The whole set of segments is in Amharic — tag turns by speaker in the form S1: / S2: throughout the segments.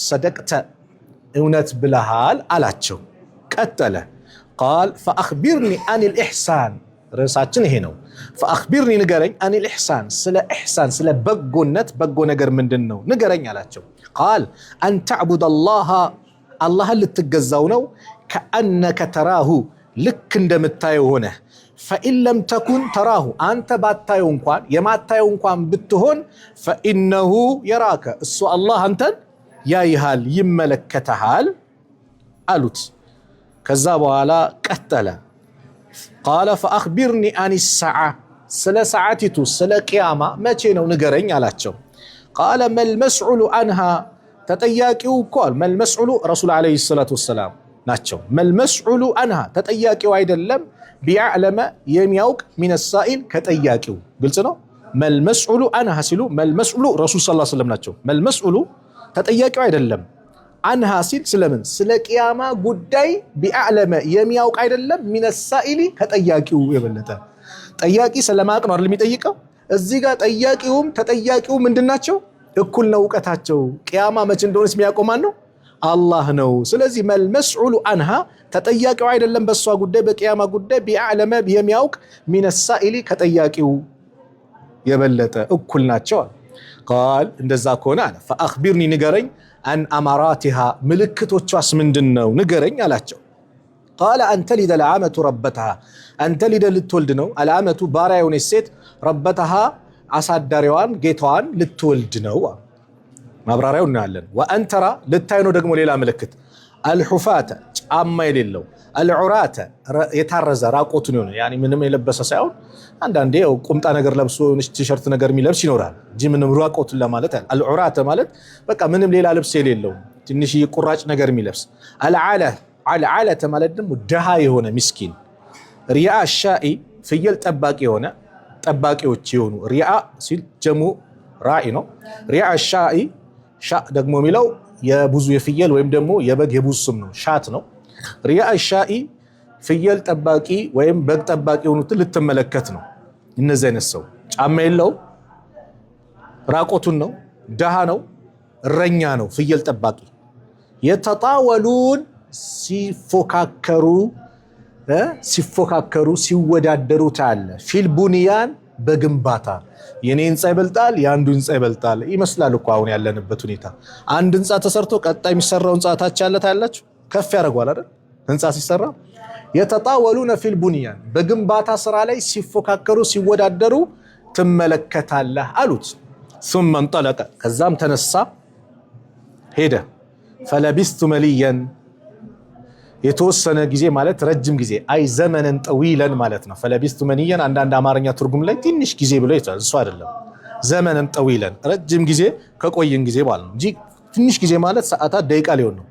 S1: صدقت እውነት ብለሃል አላቸው ቀጠለ قال فاخبرني عن الاحسان ርዕሳችን ይሄ ነው فاخبرني ንገረኝ عن الاحسان ስለ ኢህሳን ስለ በጎነት በጎ ነገር ምንድነው ንገረኝ አላቸው قال ان تعبد الله አላህን ልትገዛው ነው كانك تراه ልክ እንደምታየው ሆነ فإن لم تكن تراه أنت باتايو እንኳን የማታየው እንኳን ብትሆን فإنه يراك እሱ አላህ አንተን ያይሃል ይመለከታል አሉት ከዛ በኋላ ቀጠለ قال فأخبرني عن الساعة ስለ ሰዓቲቱ ስለ ቂያማ መቼ ነው ንገረኝ አላቸው قال ما المسؤول عنها ተጠያቂው ቃል ما المسؤول رسول عليه الصلاة والسلام ናቸው ما المسؤول عنها ተጠያቂው አይደለም بيعلم يميوك من السائل كتياكيو قلت له ما المسؤول عنها سيلو ما المسؤول رسول صلى الله عليه وسلم ناتشو ما المسؤول تتياكيو አይደለም عنها سيل سلمن ስለ ቂያማ ጉዳይ بيعلم يميوك አይደለም من السائل كتياكيو የበለጠ ጠያቂ ስለማቅ ነው አይደል የሚጠይቀው እዚህ ጋር ጠያቂውም ተጠያቂው ምንድናቸው እኩል ነው ዕውቀታቸው ቂያማ መቼ እንደሆነስ የሚያቆም ማን ነው አላህ ነው ስለዚህ መልመስዑሉ አንሃ ተጠያቂው አይደለም በሷ ጉዳይ በቂያማ ጉዳይ ቢአዕለመ የሚያውቅ من السائل ከጠያቂው የበለጠ እኩል ናቸው قال እንደዛ ከሆነ አለ فاخبرني ንገረኝ عن اماراتها ምልክቶቿስ ምንድነው ንገረኝ አላቸው قال ان تلد العامه ربتها ان تلد ልትወልድ ነው العامه ባሪያ የሆነች ሴት ربتها አሳዳሪዋን ጌታዋን ልትወልድ ነው ማብራሪያው እናያለን ወአንተራ ልታይ ነው ደግሞ ሌላ ምልክት አልሁፋተ ጫማ የሌለው አልዑራተ የታረዘ ራቆቱን ነው ያኒ ምንም የለበሰ ሳይሆን አንዳንዴ ቁምጣ ነገር ለብሶ ቲሸርት ነገር የሚለብስ ይኖራል እንጂ ምንም ራቆቱን ለማለት አይደል አልዑራተ ማለት በቃ ምንም ሌላ ልብስ የሌለው ትንሽ ቁራጭ ነገር የሚለብስ አልዓለ ማለት ደግሞ ደሃ የሆነ ምስኪን ሪያ ሻኢ ፍየል ጠባቂ የሆነ ጠባቂዎች የሆኑ ሪያ ሲል ጀሙ ራኢ ነው ሪያ ሻኢ ሻ ደግሞ የሚለው የብዙ የፍየል ወይም ደግሞ የበግ የብዙ ስም ነው ሻት ነው ሪያ ሻኢ ፍየል ጠባቂ ወይም በግ ጠባቂ የሆኑትን ልትመለከት ነው እነዚህ አይነት ሰው ጫማ የለው ራቆቱን ነው ደሃ ነው እረኛ ነው ፍየል ጠባቂ የተጣወሉን ሲፎካከሩ ሲወዳደሩ ታለ ፊል ቡንያን በግንባታ የኔ ህንጻ ይበልጣል ያንዱ ህንጻ ይበልጣል ይመስላል እኮ አሁን ያለንበት ሁኔታ አንድ ህንጻ ተሰርቶ ቀጣይ የሚሰራው ህንጻ ታች ያለ ታያላችሁ ከፍ ያደርጋል አይደል ህንጻ ሲሰራ የተጣወሉነ ፊል ቡንያን በግንባታ ስራ ላይ ሲፎካከሩ ሲወዳደሩ ትመለከታለህ አሉት ثم انطلق ከዛም ተነሳ ሄደ فلبثت مليا የተወሰነ ጊዜ ማለት ረጅም ጊዜ አይ ዘመንን ጠዊለን ማለት ነው فلبثت مليا አንዳንድ አማርኛ ትርጉም ላይ ትንሽ ጊዜ ብሎ ይታል እሱ አይደለም ዘመንን ጠዊለን ረጅም ጊዜ ከቆየን ጊዜ ማለት ነው እንጂ ትንሽ ጊዜ ማለት ሰዓታት ደቂቃ ሊሆን ነው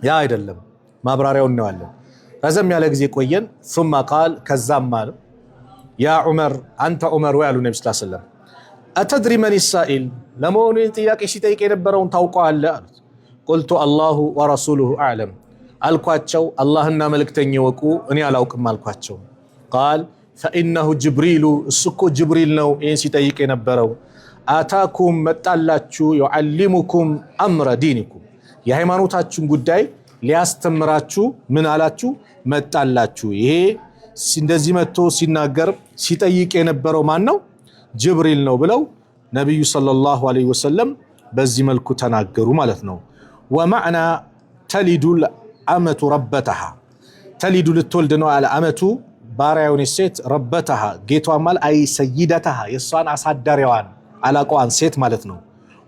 S1: ያ አይደለም ማብራሪያው ነው ያለው ረዘም ያለ ጊዜ ቆየን ثم قال ከዛም ማለት ያ ዑመር አንተ ዑመር ወያሉ ነብዩ ሰለላሁ ዐለይሂ ወሰለም أتدري من السائل ለመሆኑ ጥያቄ ሲጠይቅ የነበረውን ታውቀዋለህ አሉት قلت الله ورسوله أعلم አልኳቸው አላህና መልእክተኛው ወቁ እኔ አላውቅም አልኳቸው قال فإنه جبريل እሱኮ ጅብሪል ነው ይሄን ሲጠይቅ የነበረው አታኩም መጣላችሁ يعلمكم أمر دينكم የሃይማኖታችሁን ጉዳይ ሊያስተምራችሁ ምን አላችሁ መጣላችሁ ይሄ እንደዚህ መጥቶ ሲናገር ሲጠይቅ የነበረው ማን ነው ጅብሪል ነው ብለው ነብዩ ሰለላሁ ዐለይሂ ወሰለም በዚህ መልኩ ተናገሩ ማለት ነው ومعنى تلد الأمة ربتها تلد ልትወልድ ነው على أمة ባሪያውን ሴት ربتها ጌቷን ማለት አይ ሰይደተها የሷን አሳዳሪዋን አላቋን ሴት ማለት ነው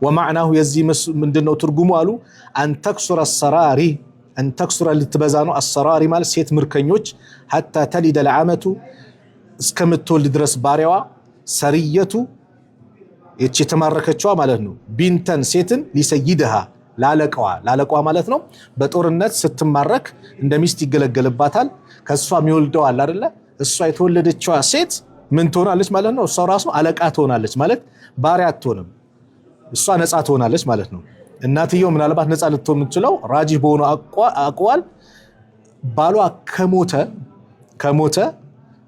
S1: ومعناه የዚህ ምንድነው ትርጉሙ አሉ أن تكسر السراري أن تكسر ልትበዛ ነው السراري ማለት ሴት ምርከኞች حتى تلد الأمة እስከምትወልድ ድረስ ባሪያዋ ሰሪየቱ እቺ ተማረከችዋ ማለት ነው ቢንተን ሴትን ሊሰይድሃ ላለቋ ማለት ነው በጦርነት ስትማረክ እንደሚስት ይገለገልባታል ከሷ የሚወልደው አለ አይደለ እሷ የተወለደችዋ ሴት ምን ትሆናለች ማለት ነው እሷ ራሱ አለቃ ትሆናለች ማለት ባሪያ አትሆንም እሷ ነፃ ትሆናለች ማለት ነው እናትየው ምናልባት ነፃ ልትሆን የምትችለው ራጂህ በሆነ አቋል ባሏ ከሞተ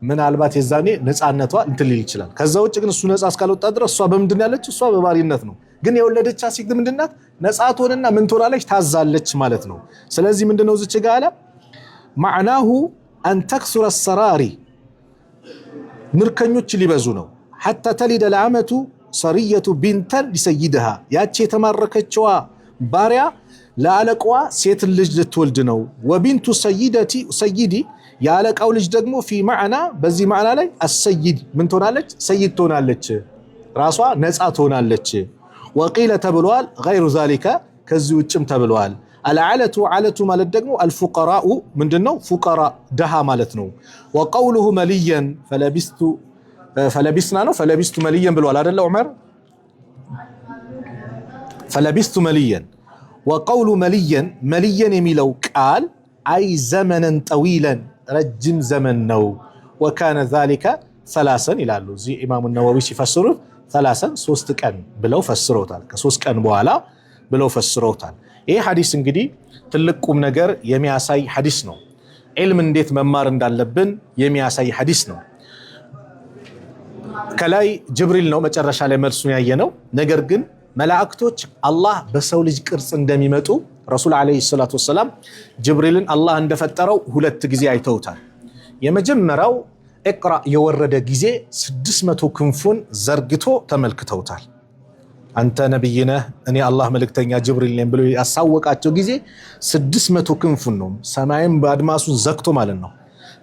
S1: ምናልባት የዛኔ ነፃነቷ እንትን ሊል ይችላል ከዛ ውጭ ግን እሱ ነፃ እስካልወጣ ድረስ እሷ በምንድን ያለች እሷ በባሪነት ነው ግን የወለደቻት ሴት ምንድናት? ነፃ ትሆንና ምን ትሆናለች? ታዛለች ማለት ነው። ስለዚህ ምንድነው እዚች ጋር አለ ማዕናሁ አን ተክሱረ ሰራሪ ምርኮኞች ሊበዙ ነው። ሐታ ተሊደ ለዓመቱ ሰሪየቱ ቢንተን ሊሰይድሃ ያቺ የተማረከችዋ ባሪያ ለአለቃዋ ሴት ልጅ ልትወልድ ነው። ወቢንቱ ሰይዲ የአለቃው ልጅ ደግሞ ፊ ማዕና በዚህ ማዕና ላይ አሰይድ ምን ትሆናለች? ሰይድ ትሆናለች፣ ራሷ ነፃ ትሆናለች። ወቂለ ተብሏል ገይሩ ዛሊከ ከዚህ ውጭም ተብሏል። አልዓለቱ ዓለቱ ማለት ደግሞ አልፉቀራኡ ምንድነው? ፉቀራ ደሃ ማለት ነው። ወቀውሉሁ መልየን ፈለቢስና ነው ፈለቢስቱ መልየን ብሏል አይደለ ዑመር? ፈለቢስቱ መልየን ወቀውሉ መልየን የሚለው ቃል አይ ዘመነን ጠዊለን ረጅም ዘመን ነው። ወካነ ዛሊከ ሰላሰን ይላሉ እዚህ ኢማሙ ነወዊ ሲፈስሩት ሰላሰን 3 ቀን ብለው ፈስረውታል። ከ3 ቀን በኋላ ብለው ፈስረውታል። ይህ ሐዲስ እንግዲህ ትልቅ ቁም ነገር የሚያሳይ ሐዲስ ነው። ዒልም እንዴት መማር እንዳለብን የሚያሳይ ሐዲስ ነው። ከላይ ጅብሪል ነው መጨረሻ ላይ መልሱን ያየነው። ነገር ግን መላእክቶች አላህ በሰው ልጅ ቅርጽ እንደሚመጡ ረሱል አለይሂ ሰላቱ ወሰላም ጅብሪልን አላህ እንደፈጠረው 2 ጊዜ አይተውታል። የመጀመሪያው ኢቅራ የወረደ ጊዜ 600 ክንፉን ዘርግቶ ተመልክተውታል። አንተ ነብይ ነህ እኔ አላህ መልእክተኛ ጅብሪል ነኝ ብሎ ያሳወቃቸው ጊዜ 600 ክንፉን ነው፣ ሰማይን በአድማሱን ዘግቶ ማለት ነው።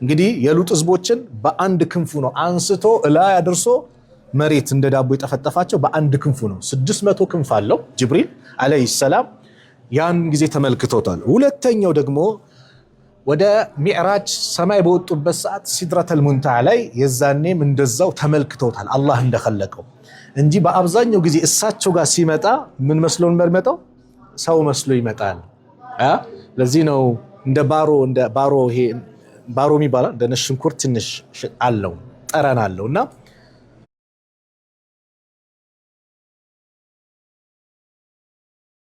S1: እንግዲህ የሉጥ ህዝቦችን በአንድ ክንፉ ነው አንስቶ ላይ አድርሶ መሬት እንደ ዳቦ የጠፈጠፋቸው በአንድ ክንፉ ነው። 600 ክንፍ አለው ጅብሪል አለይሂ ሰላም፣ ያን ጊዜ ተመልክተውታል። ሁለተኛው ደግሞ ወደ ሚዕራጅ ሰማይ በወጡበት ሰዓት ሲድረተል ሙንተሃ ላይ የዛኔም እንደዛው ተመልክተውታል አላህ እንደኸለቀው እንጂ በአብዛኛው ጊዜ እሳቸው ጋር ሲመጣ ምን መስሎ እንደሚመጣው ሰው መስሎ ይመጣል። ለዚህ ነው እንደ ባሮ ይሄ ባሮ የሚባለው እንደ ሽንኩርት ትንሽ አለው ጠረን አለውና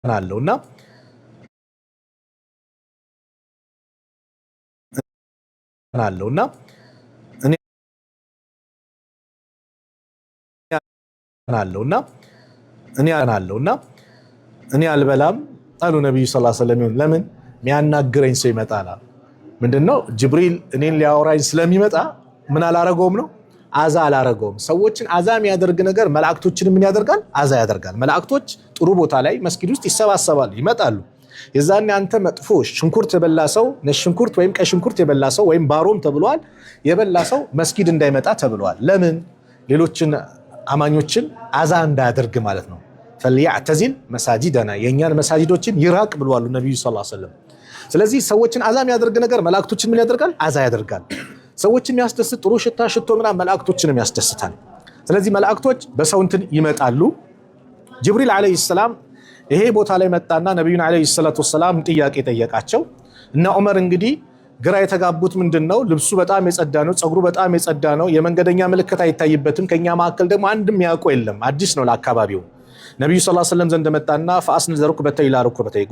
S1: አለውና አለውና እኔ አልበላም አሉ ነብዩ ሰለላሁ ዐለይሂ ወሰለም። ለምን የሚያናግረኝ ሰው ይመጣል። ምንድነው ጅብሪል እኔን ሊያወራኝ ስለሚመጣ ምን አላረገውም ነው አዛ አላረገውም። ሰዎችን አዛ የሚያደርግ ነገር መላእክቶችን ምን ያደርጋል? አዛ ያደርጋል። መላእክቶች ጥሩ ቦታ ላይ መስጊድ ውስጥ ይሰባሰባሉ፣ ይመጣሉ። የዛኔ አንተ መጥፎ ሽንኩርት የበላ ሰው ነጭ ሽንኩርት ወይም ቀይ ሽንኩርት የበላ ሰው ወይም ባሮም ተብሏል የበላ ሰው መስጊድ እንዳይመጣ ተብሏል። ለምን? ሌሎችን አማኞችን አዛ እንዳያደርግ ማለት ነው። فليعتزل مساجدنا የኛን መሳጂዶችን ይራቅ ብለዋል ነብዩ ሰለላሁ ዐለይሂ ወሰለም። ስለዚህ ሰዎችን አዛ የሚያደርግ ነገር መላእክቶችን ምን ያደርጋል? አዛ ያደርጋል። ሰዎችን የሚያስደስት ጥሩ ሽታ ሽቶ ምናምን መላእክቶችንም ያስደስታል። ስለዚህ መላእክቶች በሰው እንትን ይመጣሉ። ጅብሪል አለይሂ ሰላም ይሄ ቦታ ላይ መጣና ነብዩን አለይሂ ሰላቱ ወሰላም ጥያቄ ጠየቃቸው እና ዑመር እንግዲህ ግራ የተጋቡት ምንድነው? ልብሱ በጣም የጸዳ ነው፣ ጸጉሩ በጣም የጸዳ ነው፣ የመንገደኛ ምልክት አይታይበትም። ከኛ መካከል ደግሞ አንድም ያውቀው የለም፣ አዲስ ነው ለአካባቢው። ነብዩ ሰለላሁ ዐለይሂ ወሰለም ዘንድ መጣና ፈአስነድ ሩክበተይ ኢላ ሩክበተይ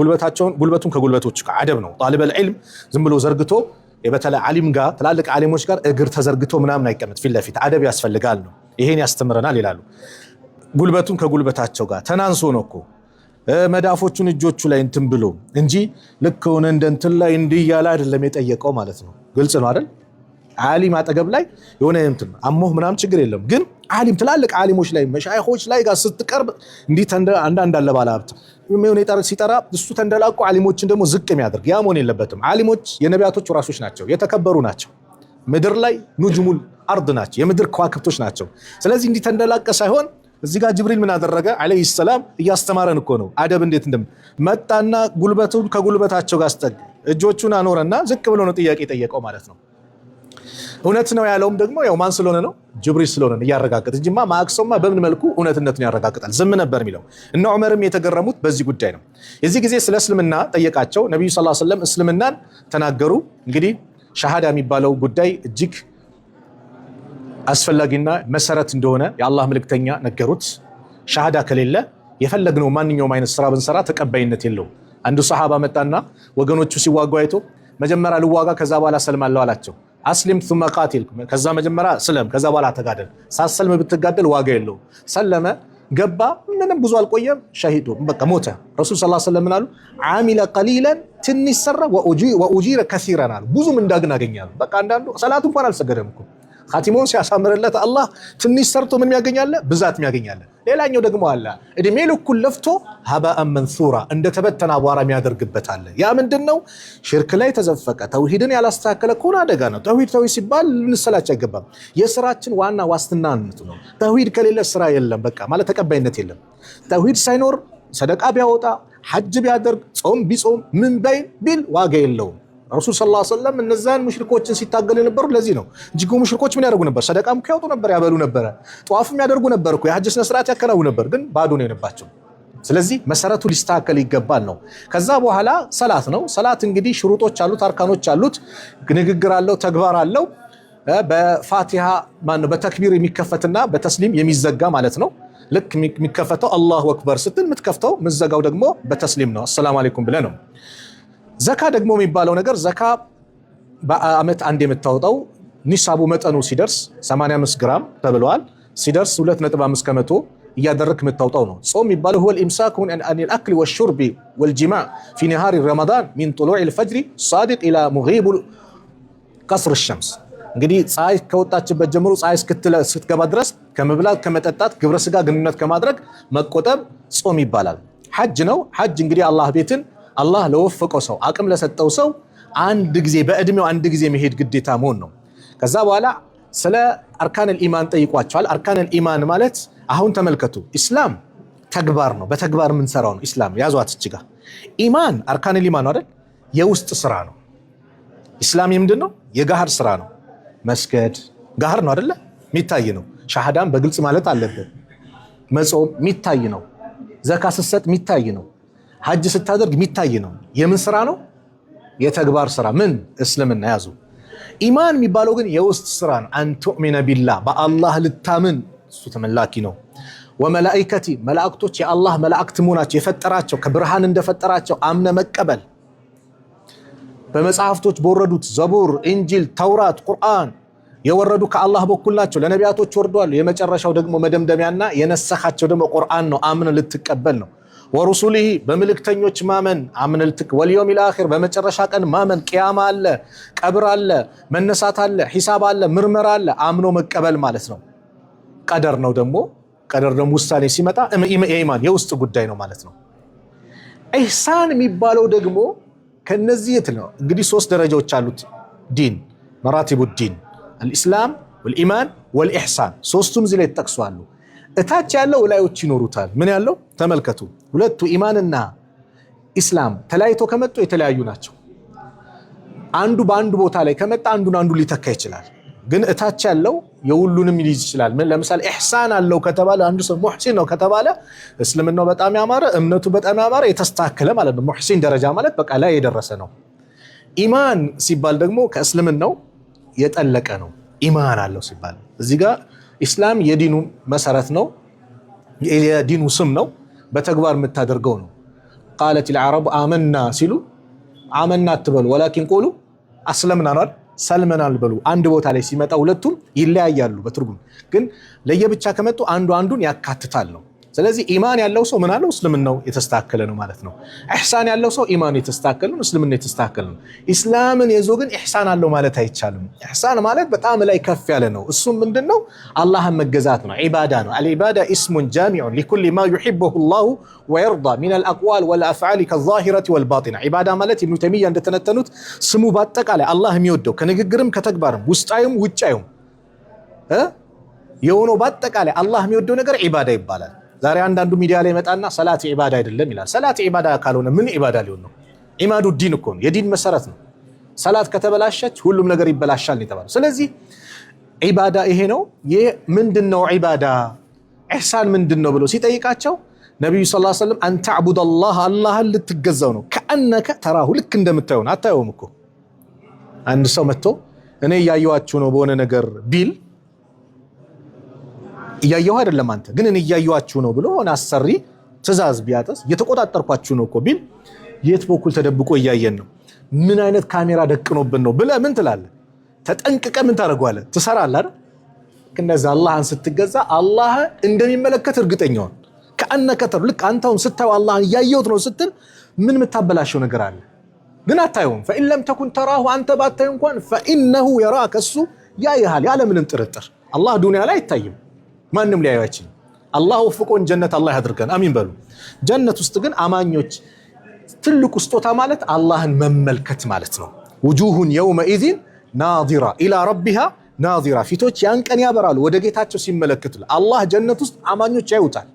S1: ጉልበቱን ከጉልበቶቹ ጋር አደብ ነው። ጣሊበል ዒልም ዝም ብሎ ዘርግቶ በተለይ ዓሊም ጋር ትላልቅ ዓሊሞች ጋር እግር ተዘርግቶ ምናምን አይቀመጥ፣ ፊት ለፊት አደብ ያስፈልጋል ነው። ይሄን ያስተምረናል ይላሉ። ጉልበቱን ከጉልበታቸው ጋር ተናንሶ ነው እኮ መዳፎቹን እጆቹ ላይ እንትን ብሎ እንጂ ልክ ሆነ እንደ እንትን ላይ እንዲህ ያለ አይደለም የጠየቀው ማለት ነው። ግልጽ ነው አይደል? ዓሊም አጠገብ ላይ የሆነ እንትን አሞህ ምናምን ችግር የለም። ግን ዓሊም ትላልቅ ዓሊሞች ላይ መሻይኾች ላይ ጋር ስትቀርብ እንዲህ አንዳንድ አለ ባለ ሀብት ሲጠራ እሱ ተንደላቆ ዓሊሞችን ደግሞ ዝቅ የሚያደርግ ያ መሆን የለበትም። ዓሊሞች የነቢያቶች ወራሾች ናቸው፣ የተከበሩ ናቸው። ምድር ላይ ኑጅሙል አርድ ናቸው፣ የምድር ከዋክብቶች ናቸው። ስለዚህ እንዲህ ተንደላቀ ሳይሆን እዚህ ጋር ጅብሪል ምን አደረገ? አለይሂ ሰላም እያስተማረን እኮ ነው አደብ እንዴት መጣና ጉልበቱን ከጉልበታቸው ጋር አስጠግ እጆቹን አኖረና ዝቅ ብሎ ነው ጥያቄ ጠየቀው ማለት ነው። እውነት ነው ያለውም ደግሞ ያው ማን ስለሆነ ነው? ጅብሪል ስለሆነ ነው ያረጋግጥ እንጂማ ማክሰማ በምን መልኩ እውነትነቱን ያረጋግጣል? ዝም ነበር የሚለው። እነ ዑመርም የተገረሙት በዚህ ጉዳይ ነው። የዚህ ጊዜ ስለ እስልምና ጠየቃቸው ነብዩ ሰለላሁ ዐለይሂ ወሰለም እስልምናን ተናገሩ። እንግዲህ ሸሃዳ የሚባለው ጉዳይ እጅግ አስፈላጊና መሰረት እንደሆነ የአላህ መልእክተኛ ነገሩት። ሸሃዳ ከሌለ የፈለግነው ማንኛውም አይነት ስራ ብንሰራ ተቀባይነት የለውም። አንዱ ሰሃባ መጣና ወገኖቹ ሲዋጉ አይቶ መጀመሪያ ልዋጋ ከዛ በኋላ ሰልማለሁ አላቸው። አስሊም ثم قاتل ከዛ መጀመሪያ ስለም ከዛ በኋላ ተጋደል። ሳሰልም ብትጋደል ዋጋ የለውም። ሰለመ ገባ ምንም ብዙ አልቆየም ሸሂዱ በቃ ሞተ ረሱል ሰለላሁ ዐለይሂ ወሰለም አሉ ዓሚለ ቀሊለን ትንሽ ሰራ ወኡጂረ ከሲራን አሉ ብዙም እንዳግን አገኛሉ በቃ አንዳንዱ ሰላት እንኳን አልሰገደም እኮ ኻቲሞን ሲያሳምርለት አላህ ትንሽ ሰርቶ ምን ያገኛል ብዛት ያገኛል ሌላኛው ደግሞ አለ እድሜ ልኩን ለፍቶ ሀባአን መንሱራ እንደተበተና አቧራ የሚያደርግበት አለ ያ ምንድነው ሽርክ ላይ ተዘፈቀ ተውሂድን ያላስተካከለ ከሆነ አደጋ ነው ተውሂድ ሲባል ልንሰላች አይገባም የስራችን ዋና ዋስትናነቱ ነው ተውሂድ ከሌለ ስራ የለም በቃ ማለት ተቀባይነት የለም ተውሂድ ሳይኖር ሰደቃ ቢያወጣ ሐጅ ቢያደርግ ጾም ቢጾም ምን ቢል ዋጋ የለውም ረሱል ሰለላሁ ዐለይሂ ወሰለም እነዛን ሙሽሪኮችን ሲታገሉ የነበሩ ለዚህ ነው እንጂ ሙሽሪኮች ምን ያደርጉ ነበር ሰደቃም ያወጡ ነበር ያበሉ ነበር ጧፍም ያደርጉ ነበር እኮ የሐጅ ስነ ስርዓት ያከናው ነበር ግን ባዶ ነው የነበራቸው ስለዚህ መሰረቱ ሊስተካከል ይገባል ነው ከዛ በኋላ ሰላት ነው ሰላት እንግዲህ ሽሩጦች አሉት አርካኖች አሉት ንግግር አለው ተግባር አለው በፋቲሃ ማን በተክቢር የሚከፈትና በተስሊም የሚዘጋ ማለት ነው ልክ የሚከፈተው አላሁ አክበር ስትል የምትከፍተው ምዘጋው ደግሞ በተስሊም ነው አሰላሙ አለይኩም ብለ ነው ዘካ ደግሞ የሚባለው ነገር ዘካ በአመት አንድ የምታወጣው ኒሳቡ መጠኑ ሲደርስ 85 ግራም ተብሏል ሲደርስ 2.5 ከመቶ እያደረክ የምታወጣው ነው ጾም የሚባለው هو الامساك عن الاكل والشرب والجماع في نهار رمضان من طلوع الفجر الصادق الى مغيب قصر الشمس እንግዲህ ፀሐይ ከወጣችበት ጀምሮ ፀሐይ እስክትገባ ድረስ ከመብላት ከመጠጣት ግብረ ስጋ ግንኙነት ከማድረግ መቆጠብ ጾም ይባላል ሐጅ ነው ሐጅ እንግዲህ አላህ ቤትን አላህ ለወፈቀው ሰው አቅም ለሰጠው ሰው አንድ ጊዜ በእድሜው አንድ ጊዜ መሄድ ግዴታ መሆን ነው ከዛ በኋላ ስለ አርካን الإيمان ጠይቋቸዋል አርካን الإيمان ማለት አሁን ተመልከቱ እስላም ተግባር ነው በተግባር ምን ሰራው ነው እስላም ያዟት እቺጋ ኢማን አርካን الإيمان አይደል የውስጥ ስራ ነው እስላም ምንድነው የጋህር ስራ ነው መስገድ ጋህር ነው አይደለ ሚታይ ነው ሻሃዳም በግልጽ ማለት አለበት መጾም ሚታይ ነው ዘካ ስትሰጥ ሚታይ ነው ሐጅ ስታደርግ ሚታይ ነው የምን ስራ ነው የተግባር ስራ ምን እስልምና ያዙ ኢማን የሚባለው ግን የውስጥ ስራ ነው አንተ ሙእሚነ ቢላህ በአላህ ልታምን እሱ ተመላኪ ነው ወመላእክቲ መላእክቶች የአላህ መላእክት መሆናቸው የፈጠራቸው ከብርሃን እንደፈጠራቸው አምነ መቀበል በመጽሐፍቶች በወረዱት ዘቡር ኢንጂል ተውራት ቁርአን የወረዱ ከአላህ በኩል ናቸው ለነቢያቶች ወርዷል የመጨረሻው ደግሞ መደምደሚያና የነሰኻቸው ደግሞ ቁርአን ነው አምነ ልትቀበል ነው ወሩሱሊሂ በመልእክተኞች ማመን አምነ ወልየውሚል አኺር በመጨረሻ ቀን ማመን ቂያማ አለ ቀብር አለ መነሳት አለ ሒሳብ አለ ምርመራ አለ አምኖ መቀበል ማለት ነው ቀደር ደግሞ ውሳኔ ሲመጣ ኢማን የውስጥ ጉዳይ ነው ማለት ነው ኢህሳን የሚባለው ደግሞ ከነዚህ የት ነው እንግዲህ ሶስት ደረጃዎች አሉት ዲን መራቲቡ ዲን الاسلام والايمان والاحسان ሶስቱም እዚህ ላይ ተጠቅሷሉ እታች ያለው ላዮች ይኖሩታል ምን ያለው ተመልከቱ ሁለቱ ኢማንና ኢስላም ተለያይቶ ከመጡ የተለያዩ ናቸው አንዱ በአንዱ ቦታ ላይ ከመጣ አንዱ ሊተካ ይችላል ግን እታች ያለው የሁሉንም ሊይዝ ይችላል ለምሳሌ ኢህሳን አለው ከተባለ አንዱ ሰው ሙህሲን ነው ከተባለ እስልምናው በጣም ያማረ እምነቱ በጣም ያማረ የተስተካከለ ማለት ነው ሙህሲን ደረጃ ማለት በቃ ላይ የደረሰ ነው ኢማን ሲባል ደግሞ ከእስልምናው የጠለቀ ነው ኢማን አለው ሲባል እዚህ ጋር ኢስላም የዲኑ መሰረት ነው የዲኑ ስም ነው በተግባር የምታደርገው ነው قالت العرب آمنا ሲሉ አመና አትበሉ ወላኪን ቁሉ አስለምና ነው ሰልመናል በሉ አንድ ቦታ ላይ ሲመጣ ሁለቱም ይለያያሉ በትርጉም ግን ለየብቻ ከመጡ አንዱን ያካትታል ነው ስለዚህ ኢማን ያለው ሰው ምን አለው እስልምናው የተስተካከለ ነው ማለት ነው ኢህሳን ያለው ሰው ኢማኑ የተስተካከለ ነው እስልምናው የተስተካከለ ነው ኢስላምን የዞ ግን ኢህሳን አለው ማለት አይቻልም ኢህሳን ማለት በጣም ላይ ከፍ ያለ ነው እሱም ምንድነው አላህን መገዛት ነው ኢባዳ ነው አልኢባዳ እስሙን ጃሚዑን لكل ما يحبه الله ويرضى من الاقوال والافعال كالظاهره والباطنه ኢባዳ ማለት ኢብኑ ተይሚያ እንደተነተኑት ስሙ ባጠቃላይ አላህ የሚወደው ከንግግርም ከተግባርም ውስጣዩም ውጫዩም የሆነው ባጠቃላይ አላህ የሚወደው ነገር ኢባዳ ይባላል ዛሬ አንዳንዱ ሚዲያ ላይ መጣና ሰላት ኢባዳ አይደለም ይላል ሰላት ኢባዳ ካልሆነ ምን ኢባዳ ሊሆን ነው ኢማዱ ዲን እኮ ነው የዲን መሰረት ነው ሰላት ከተበላሸች ሁሉም ነገር ይበላሻል ነው ተባለ ስለዚህ ኢባዳ ይሄ ነው ምንድነው ኢባዳ ኢህሳን ምንድነው ብሎ ሲጠይቃቸው ነብዩ ሰለላሁ ዐለይሂ ወሰለም አንተ አብዱላህ አላህን ልትገዛው ነው ከአነከ ተራሁ ልክ እንደምታየው አታየውም እኮ አንድ ሰው መጥቶ እኔ ያያዩአችሁ ነው በሆነ ነገር ቢል እያየሁ አይደለም አንተ ግን እኔ እያየኋችሁ ነው ብሎ አሰሪ ትእዛዝ ቢያጠስ እየተቆጣጠርኳችሁ ነው እኮ ቢል የት በኩል ተደብቆ እያየን ነው ምን አይነት ካሜራ ደቅኖብን ነው ብለ ምን ትላለህ ተጠንቅቀ ምን ታደርጓለህ ትሰራለህ አይደል ከነዛ አላህን ስትገዛ አላህ እንደሚመለከት እርግጠኛውን ከአነከ ተር ልክ አንተውን ስታዩ አላህን እያየሁት ነው ስትል ምን የምታበላሸው ነገር አለ? ግን አታየውም። ፈኢን ለም ተኩን ተራሁ አንተ ባታዩ እንኳን ፈኢነሁ የራከ እሱ ያይሃል ያለምንም ጥርጥር። አላህ ዱንያ ላይ አይታይም፣ ማንም ሊያየው አይችልም። አላህ ወፍቆን ጀነት አላህ ያድርገን፣ አሚን በሉ። ጀነት ውስጥ ግን አማኞች ትልቁ ስጦታ ማለት አላህን መመልከት ማለት ነው። ውጁሁን የውመኢዚን ናዚራ ኢላ ረቢሃ ናዚራ፣ ፊቶች ያን ቀን ያበራሉ ወደ ጌታቸው ሲመለከቱ። አላህ ጀነት ውስጥ አማኞች ያዩታል።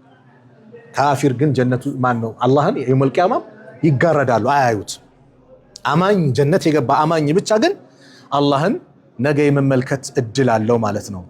S1: ካፊር ግን ጀነቱ ማን ነው? አላህን የውመል ቂያማ ይጋረዳሉ፣ አያዩት። አማኝ ጀነት የገባ አማኝ ብቻ ግን አላህን ነገ የመመልከት እድል አለው ማለት ነው።